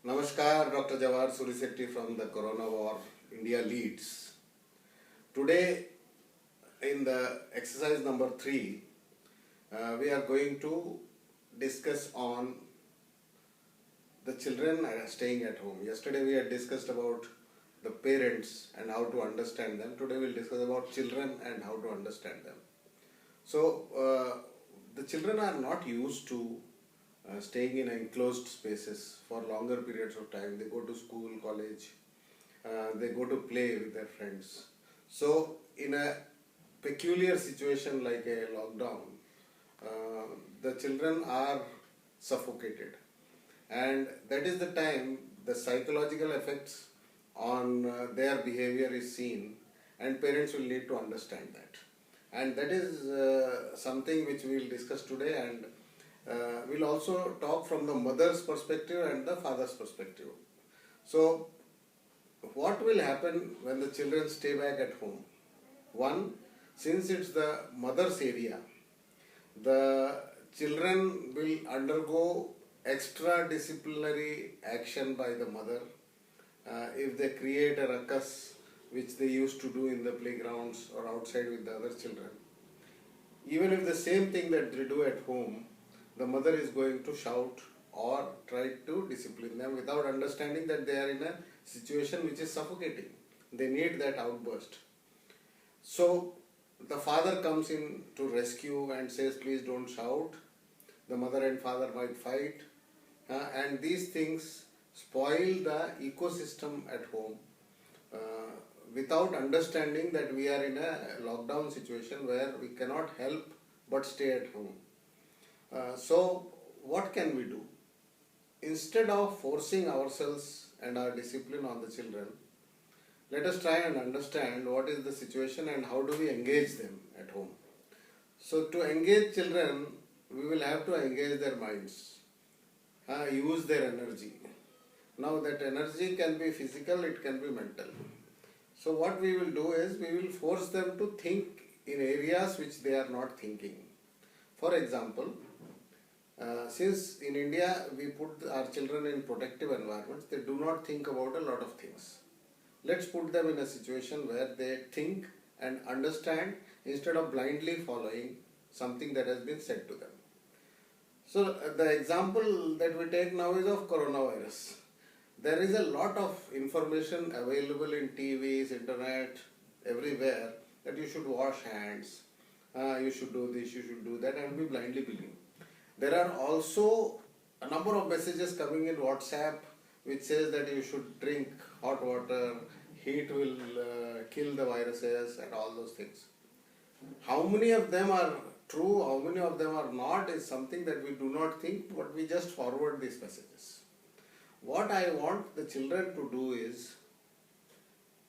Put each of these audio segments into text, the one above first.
Namaskar, Dr. Jawahar Sir from the Corona War, India leads. Today, in the exercise number 3, we are going to discuss on the children staying at home. Yesterday we had discussed about the parents and how to understand them. Today we will discuss about children and how to understand them. So, the children are not used to staying in enclosed spaces for longer periods of time. They go to school, college, they go to play with their friends. So, in a peculiar situation like a lockdown, the children are suffocated, and that is the time the psychological effects on their behavior is seen, and parents will need to understand that. And that is something which we will discuss today, and we'll also talk from the mother's perspective and the father's perspective. So, what will happen when the children stay back at home? One, since it's the mother's area, the children will undergo extra disciplinary action by the mother if they create a ruckus, which they used to do in the playgrounds or outside with the other children. Even if the same thing that they do at home, the mother is going to shout or try to discipline them without understanding that they are in a situation which is suffocating. They need that outburst. So the father comes in to rescue and says, please don't shout. The mother and father might fight, and these things spoil the ecosystem at home without understanding that we are in a lockdown situation where we cannot help but stay at home. So what can we do? Instead of forcing ourselves and our discipline on the children, let us try and understand what is the situation and how do we engage them at home. So to engage children, we will have to engage their minds, use their energy. Now that energy can be physical, it can be mental. So what we will do is, we will force them to think in areas which they are not thinking. For example, since in India we put our children in protective environments, they do not think about a lot of things. Let's put them in a situation where they think and understand instead of blindly following something that has been said to them. So the example that we take now is of coronavirus. There is a lot of information available in TVs, internet, everywhere, that you should wash hands, you should do this, you should do that, and we blindly believe. There are also a number of messages coming in WhatsApp which says that you should drink hot water, heat will kill the viruses and all those things. How many of them are true, how many of them are not, is something that we do not think, but we just forward these messages. What I want the children to do is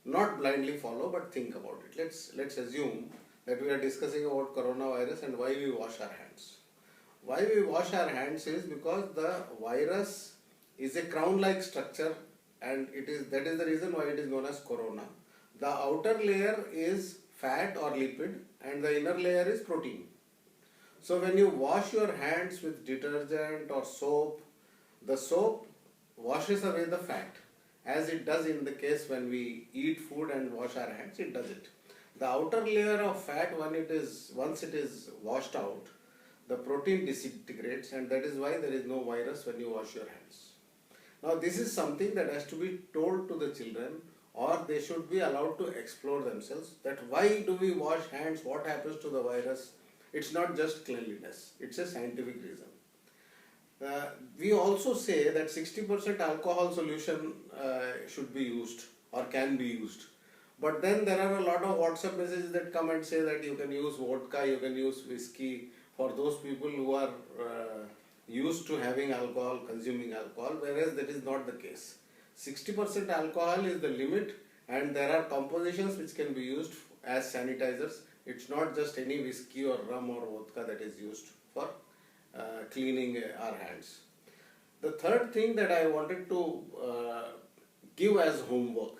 not blindly follow, but think about it. Let's assume that we are discussing about coronavirus and why we wash our hands. Why we wash our hands is because the virus is a crown-like structure, and that is the reason why it is known as corona. The outer layer is fat or lipid, and the inner layer is protein. So when you wash your hands with detergent or soap, the soap washes away the fat, as it does in the case when we eat food and wash our hands, it does it. The outer layer of fat, once it is washed out, the protein disintegrates, and that is why there is no virus when you wash your hands. Now this is something that has to be told to the children, or they should be allowed to explore themselves, that why do we wash hands, what happens to the virus. It's not just cleanliness, it's a scientific reason. We also say that 60% alcohol solution should be used or can be used. But then there are a lot of WhatsApp messages that come and say that you can use vodka, you can use whiskey for those people who are used to having alcohol, consuming alcohol, whereas that is not the case. 60% alcohol is the limit, and there are compositions which can be used as sanitizers. It's not just any whiskey or rum or vodka that is used for cleaning our hands. The third thing that I wanted to give as homework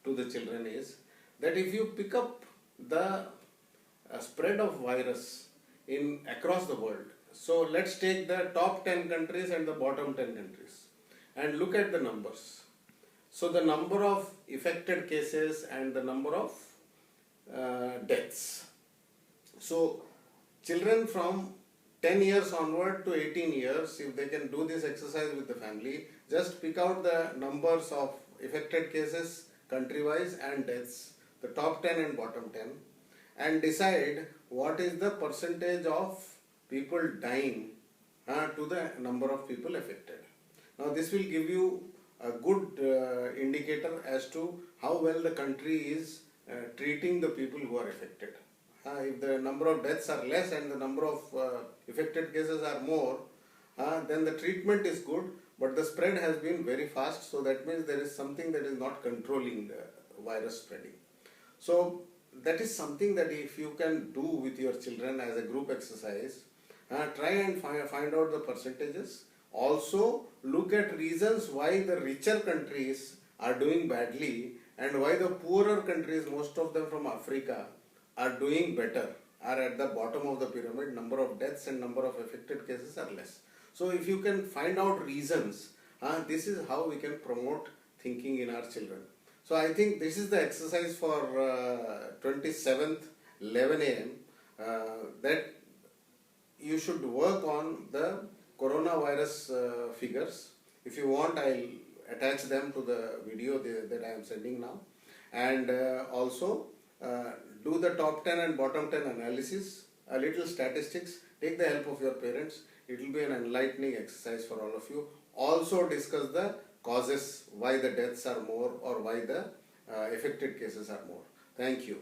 to the children is that if you pick up the spread of virus across the world, so let's take the top 10 countries and the bottom 10 countries. and look at the numbers. So the number of affected cases and the number of deaths. So children from 10 years onward to 18 years, if they can do this exercise with the family, just pick out the numbers of affected cases country-wise and deaths, the top 10 and bottom 10, and decide what is the percentage of people dying to the number of people affected. Now this will give you a good indicator as to how well the country is treating the people who are affected. If the number of deaths are less and the number of affected cases are more, then the treatment is good, but the spread has been very fast, so that means there is something that is not controlling the virus spreading. So that is something that if you can do with your children as a group exercise, try and find out the percentages. Also look at reasons why the richer countries are doing badly and why the poorer countries, most of them from Africa, are doing better, are at the bottom of the pyramid. Number of deaths and number of affected cases are less. So if you can find out reasons, this is how we can promote thinking in our children. So I think this is the exercise for 27th 11 a.m. That you should work on the coronavirus figures. If you want, I'll attach them to the video that I am sending now, and also do the top 10 and bottom 10 analysis, a little statistics, take the help of your parents. It will be an enlightening exercise for all of you. Also discuss the causes, why the deaths are more or why the affected cases are more. Thank you.